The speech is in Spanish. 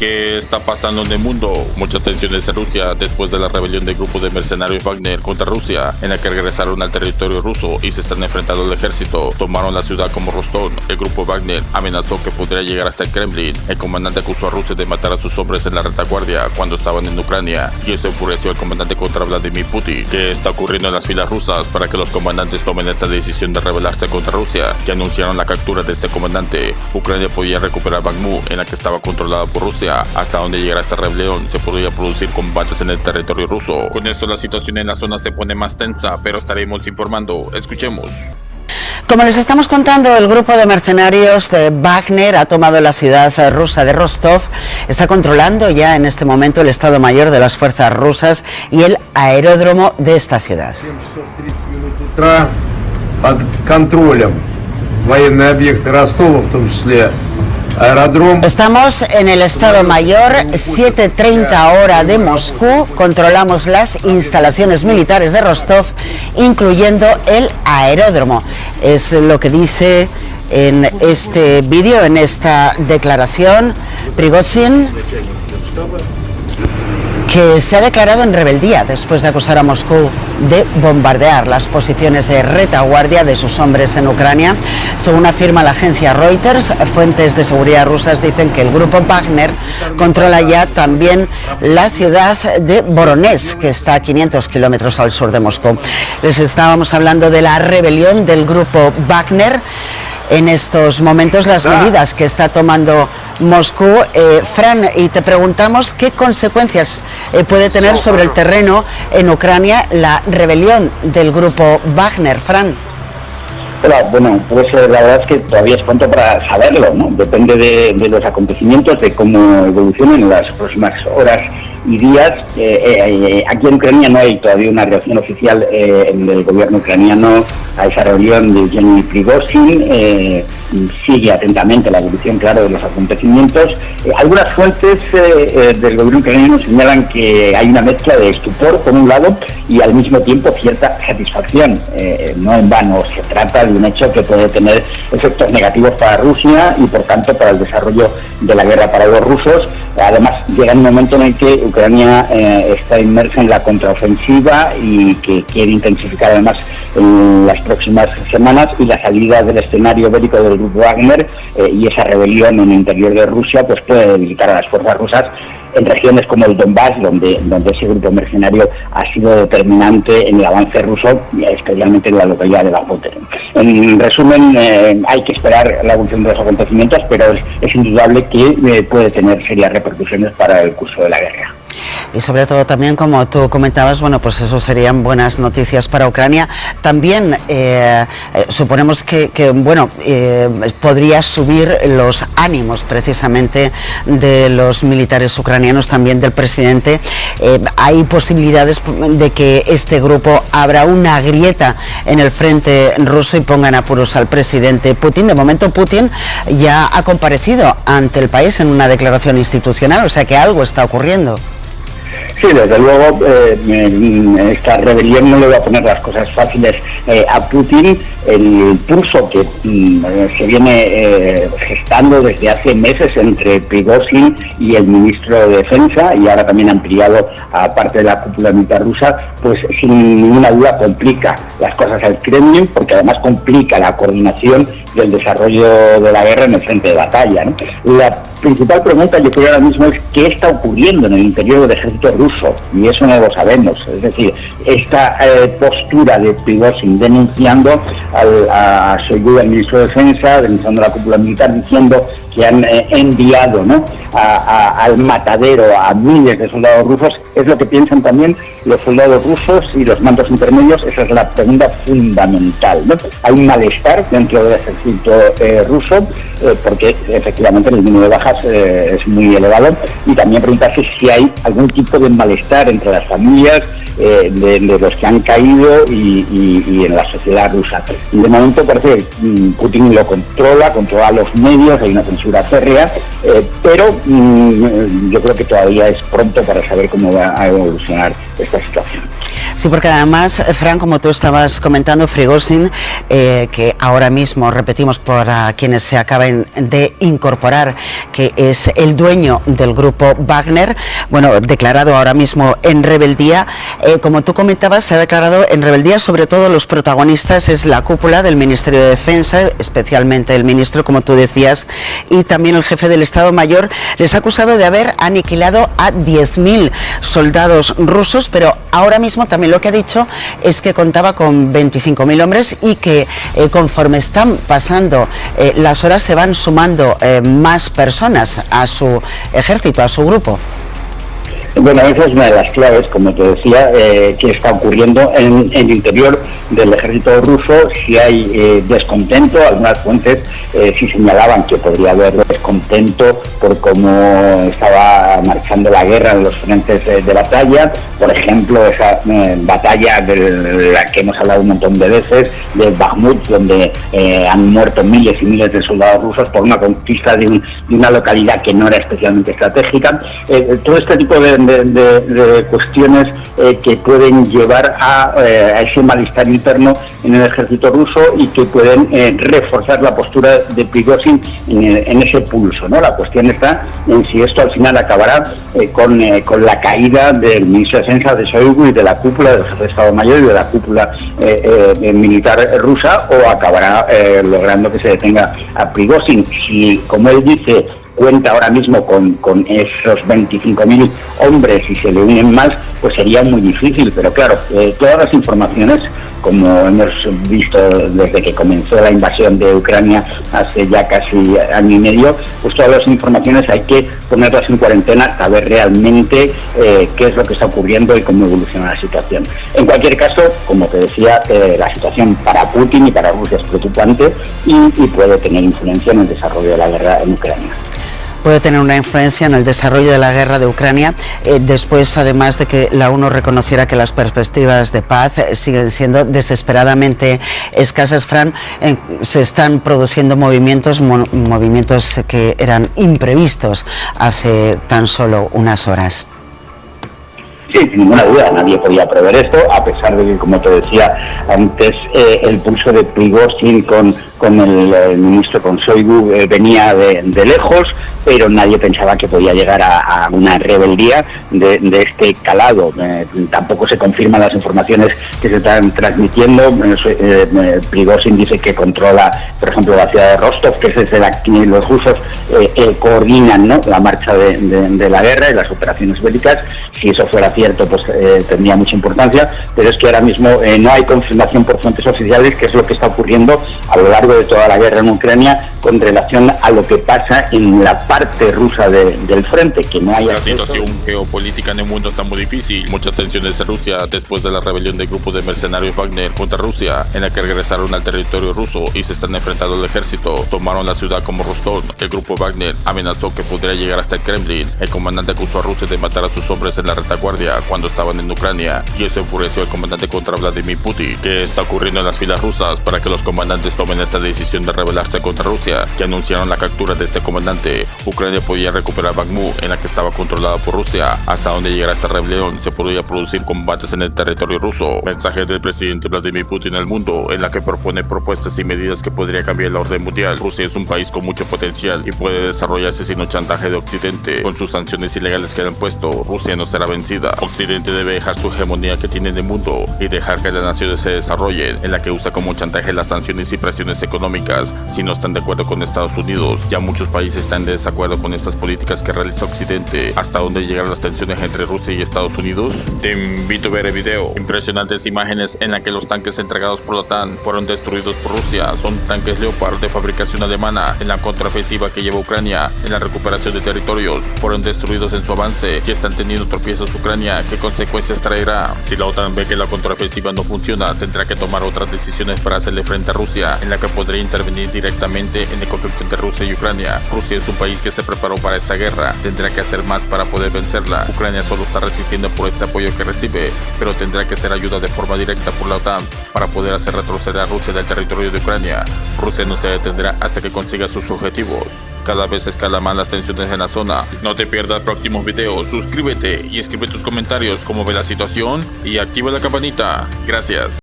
¿Qué está pasando en el mundo? Muchas tensiones en Rusia después de la rebelión del grupo de mercenarios Wagner contra Rusia, en la que regresaron al territorio ruso y se están enfrentando al ejército. Tomaron la ciudad como Rostov. El grupo Wagner amenazó que podría llegar hasta el Kremlin. El comandante acusó a Rusia de matar a sus hombres en la retaguardia cuando estaban en Ucrania, y eso enfureció al comandante contra Vladimir Putin. ¿Qué está ocurriendo en las filas rusas para que los comandantes tomen esta decisión de rebelarse contra Rusia? Que anunciaron la captura de este comandante. Ucrania podía recuperar Bakhmut, en la que estaba controlada por Rusia. Hasta donde llegara esta rebelión, se podría producir combates en el territorio ruso. Con esto la situación en la zona se pone más tensa, pero estaremos informando. Escuchemos. Como les estamos contando, el grupo de mercenarios de Wagner ha tomado la ciudad rusa de Rostov, está controlando ya en este momento el Estado Mayor de las fuerzas rusas y el aeródromo de esta ciudad. Estamos en el Estado Mayor, 7:30 hora de Moscú. Controlamos las instalaciones militares de Rostov, incluyendo el aeródromo. Es lo que dice en este vídeo, en esta declaración, Prigozhin, que se ha declarado en rebeldía después de acusar a Moscú de bombardear las posiciones de retaguardia de sus hombres en Ucrania. Según afirma la agencia Reuters, fuentes de seguridad rusas dicen que el grupo Wagner controla ya también la ciudad de Voronezh, que está a 500 kilómetros al sur de Moscú. Les estábamos hablando de la rebelión del grupo Wagner. En estos momentos las medidas que está tomando Moscú. Fran, y te preguntamos qué consecuencias puede tener sobre el terreno en Ucrania la rebelión del grupo Wagner. Fran. Bueno, pues la verdad es que todavía es pronto para saberlo, ¿no? Depende de los acontecimientos, de cómo evolucionen en las próximas horas y días. Aquí en Ucrania no hay todavía una reacción oficial del gobierno ucraniano a esa rebelión de Yevgeny Prigozhin. Sigue atentamente la evolución, claro, de los acontecimientos. Algunas fuentes del gobierno ucraniano señalan que hay una mezcla de estupor, por un lado, y al mismo tiempo cierta satisfacción. No en vano, se trata de un hecho que puede tener efectos negativos para Rusia y, por tanto, para el desarrollo de la guerra para los rusos. Además, llega un momento en el que Ucrania está inmersa en la contraofensiva y que quiere intensificar además en las próximas semanas, y la salida del escenario bélico del grupo Wagner y esa rebelión en el interior de Rusia pues puede debilitar a las fuerzas rusas en regiones como el Donbass, donde ese grupo mercenario ha sido determinante en el avance ruso, especialmente en la localidad de Bakhmut. En resumen, hay que esperar la evolución de los acontecimientos, pero es indudable que puede tener serias repercusiones para el curso de la guerra. Y sobre todo también, como tú comentabas, bueno, pues eso serían buenas noticias para Ucrania. También suponemos que podría subir los ánimos precisamente de los militares ucranianos, también del presidente. Hay posibilidades de que este grupo abra una grieta en el frente ruso y ponga en apuros al presidente Putin. De momento Putin ya ha comparecido ante el país en una declaración institucional, o sea que algo está ocurriendo. Sí, desde luego, esta rebelión no le va a poner las cosas fáciles a Putin. El pulso que se viene gestando desde hace meses entre Prigozhin y el ministro de Defensa, y ahora también ampliado a parte de la cúpula militar rusa, pues sin ninguna duda complica las cosas al Kremlin, porque además complica la coordinación del desarrollo de la guerra en el frente de batalla, ¿no? La principal pregunta, yo creo ahora mismo, es qué está ocurriendo en el interior del ejército ruso, y eso no lo sabemos. Es decir, esta postura de Prigozhin denunciando a Shoigu, el ministro de Defensa, denunciando a la cúpula militar, diciendo que han enviado, ¿no?, al matadero a miles de soldados rusos, es lo que piensan también los soldados rusos y los mandos intermedios. Esa es la pregunta fundamental, ¿no? Hay un malestar dentro del ejército ruso, porque efectivamente el número de bajas es muy elevado, y también preguntarse si hay algún tipo de malestar entre las familias de los que han caído y en la sociedad rusa. Y de momento parece que Putin lo controla los medios, hay una censura férrea, pero yo creo que todavía es pronto para saber cómo va a evolucionar esta situación. Sí, porque además, Fran, como tú estabas comentando, Prigozhin, que ahora mismo, repetimos para quienes se acaben de incorporar, que es el dueño del grupo Wagner, bueno, declarado ahora mismo en rebeldía, como tú comentabas, se ha declarado en rebeldía, sobre todo los protagonistas es la cúpula del Ministerio de Defensa, especialmente el ministro, como tú decías, y también el jefe del Estado Mayor. Les ha acusado de haber aniquilado a 10.000 soldados rusos, pero ahora mismo también lo que ha dicho es que contaba con 25.000 hombres y que conforme están pasando las horas se van sumando más personas a su ejército, a su grupo. Bueno, esa es una de las claves, como te decía, que está ocurriendo en el interior del ejército ruso. Si hay descontento, algunas fuentes sí señalaban que podría haber descontento por cómo estaba marchando la guerra en los frentes de batalla. Por ejemplo, esa batalla de la que hemos hablado un montón de veces, de Bakhmut, donde han muerto miles y miles de soldados rusos por una conquista de una localidad que no era especialmente estratégica. Todo este tipo de cuestiones que pueden llevar a ese malestar interno en el ejército ruso y que pueden reforzar la postura de Prigozhin en ese pulso, ¿no? La cuestión está en si esto al final acabará con la caída del ministro de Defensa, de Shoigu, y de la cúpula del jefe de Estado Mayor y de la cúpula militar rusa, o acabará logrando que se detenga a Prigozhin. Si, como él dice, cuenta ahora mismo con esos 25.000 hombres y se le unen más, pues sería muy difícil. Pero claro, todas las informaciones, como hemos visto desde que comenzó la invasión de Ucrania hace ya casi año y medio, pues todas las informaciones hay que ponerlas en cuarentena hasta ver realmente qué es lo que está ocurriendo y cómo evoluciona la situación. En cualquier caso, como te decía, la situación para Putin y para Rusia es preocupante y puede tener influencia en el desarrollo de la guerra en Ucrania. Puede tener una influencia en el desarrollo de la guerra de Ucrania, después además de que la ONU reconociera que las perspectivas de paz siguen siendo desesperadamente escasas. Fran, se están produciendo movimientos que eran imprevistos hace tan solo unas horas. Sí, sin ninguna duda, nadie podía prever esto, a pesar de que, como te decía antes, el pulso de Prigozhin con el ministro, con Shoigu, venía de lejos, pero nadie pensaba que podía llegar a una rebeldía de este calado. Tampoco se confirman las informaciones que se están transmitiendo. Prigozhin dice que controla, por ejemplo, la ciudad de Rostov, que es desde la que los rusos coordinan, ¿no?, la marcha de la guerra y las operaciones bélicas. Si eso fuera cierto, pues tendría mucha importancia, pero es que ahora mismo no hay confirmación por fuentes oficiales qué es lo que está ocurriendo a lo largo de toda la guerra en Ucrania con relación a lo que pasa en la parte rusa del frente, que no hay acceso. La situación geopolítica en el mundo está muy difícil. Muchas tensiones en Rusia después de la rebelión del grupo de mercenarios Wagner contra Rusia, en la que regresaron al territorio ruso y se están enfrentando al ejército. Tomaron la ciudad como Rostov. El grupo Wagner amenazó que podría llegar hasta el Kremlin. El comandante acusó a Rusia de matar a sus hombres en la retaguardia cuando estaban en Ucrania, y eso enfureció al comandante contra Vladimir Putin. ¿Qué está ocurriendo en las filas rusas para que los comandantes tomen esta decisión de rebelarse contra Rusia? Que anunciaron la captura de este comandante. Ucrania podía recuperar Bakhmut, en la que estaba controlada por Rusia. Hasta donde llegara esta rebelión, se podría producir combates en el territorio ruso. Mensaje del presidente Vladimir Putin al mundo, en la que propone propuestas y medidas que podría cambiar el orden mundial. Rusia es un país con mucho potencial y puede desarrollarse sin un chantaje de Occidente. Con sus sanciones ilegales que han puesto, Rusia no será vencida. Occidente debe dejar su hegemonía que tiene en el mundo y dejar que las naciones se desarrollen, en la que usa como chantaje las sanciones y presiones económicas si no están de acuerdo con Estados Unidos. Ya muchos países están en desacuerdo con estas políticas que realiza Occidente. ¿Hasta dónde llegan las tensiones entre Rusia y Estados Unidos? Te invito a ver el video. Impresionantes imágenes en las que los tanques entregados por la OTAN fueron destruidos por Rusia. Son tanques Leopard de fabricación alemana. En la contraofensiva que lleva Ucrania en la recuperación de territorios, fueron destruidos en su avance. Ya están teniendo tropiezos Ucrania. ¿Qué consecuencias traerá? Si la OTAN ve que la contraofensiva no funciona, tendrá que tomar otras decisiones para hacerle frente a Rusia, en la que podría intervenir directamente en el conflicto entre Rusia y Ucrania. Rusia es un país que se preparó para esta guerra, tendrá que hacer más para poder vencerla. Ucrania solo está resistiendo por este apoyo que recibe, pero tendrá que ser ayuda de forma directa por la OTAN para poder hacer retroceder a Rusia del territorio de Ucrania. Rusia no se detendrá hasta que consiga sus objetivos. Cada vez escalan más las tensiones en la zona. No te pierdas próximos videos, suscríbete y escribe tus comentarios cómo ve la situación y activa la campanita. Gracias.